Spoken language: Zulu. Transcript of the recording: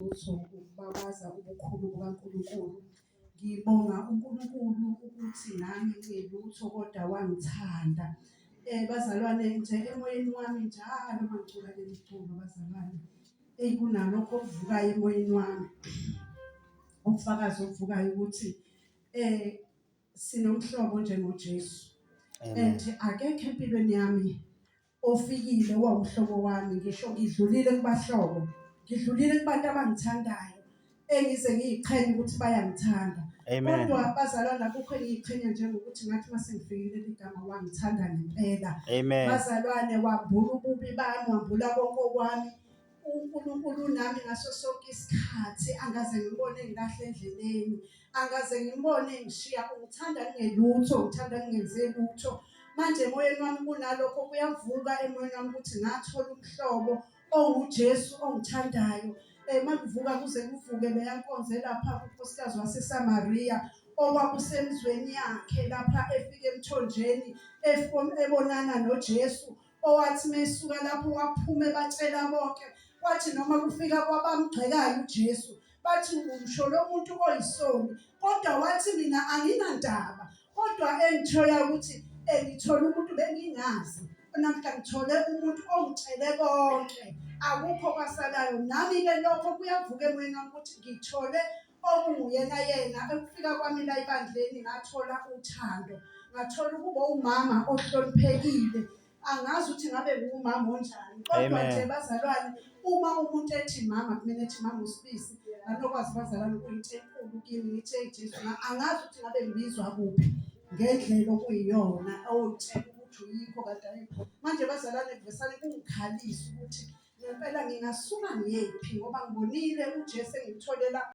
Ukubabaza ubukhulu bukaNkulunkulu. Ngibonga uNkulunkulu ukuthi nami ngilutho kodwa wangithanda. Bazalwane nje emoyeni wami njalo mangicula leli culo bazalwane. Kunalokho okuvukayo emoyeni wami. Ubufakazi obuvukayo ukuthi sinomhlobo njengoJesu. And akekho empilweni yami ofikile wawumhlobo wami, ngisho ngidlulile kubahlobo. Ngidlulile kubantu abangithandayo engize ngiyiqhenya ukuthi bayangithanda. Kodwa bazalwane akukho engiyiqhenya njengokuthi ngathi mase ngifikile igama wangithanda ngempela. Bazalwane wambula ububi bami, wambula konke okwami. uNkulunkulu nami ngaso sonke isikhathi angaze ngibone ngilahle endleleni, angaze ngibone ngishiya. Ungithanda ngingelutho, ngithanda ngingenze lutho. Manje emoyeni wami kunalokho kuyavuka emoyeni wami ukuthi ngathola umhlobo onguJesu ongithandayo. Makuvuka kuze kuvuke leya nkonzo lapha kunkosikazi waseSamaria okwakusemzweni yakhe lapha efika emthonjeni ebonana noJesu, owathi mesuka lapho waphuma ebatshela bonke. Kwathi noma kufika kwabamgxekayo uJesu bathi ngisho lo muntu oyisoni, kodwa wathi mina anginandaba. Kodwa engithoya ukuthi ngithola umuntu bengingazi, namhla ngithole umuntu ongitshele konke, akukho kwasalayo. Nami-ke lokho kuyavuka emoyeni wami ukuthi ngithole okunguyena yena. Ukufika kwami la ebandleni ngathola uthando, ngathola ukuba umama ohloniphekile. Angazi ukuthi ngabe ngumama onjani, kodwa nje bazalwane, uma umuntu ethi mama kumele ethi mama uSibisi. Anokwazi bazalwane ukuthi enkulu kimi ngithi Jesu, angazi ukuthi ngabe ngibizwa kuphi ngendlela okuyiyona owutshela ukuthi uyikho kanti ayikho. Manje bazalwane kuvesane kungikhalisa ukuthi ngempela ngingasuka ngiyephi ngoba ngibonile uJesu engimtholela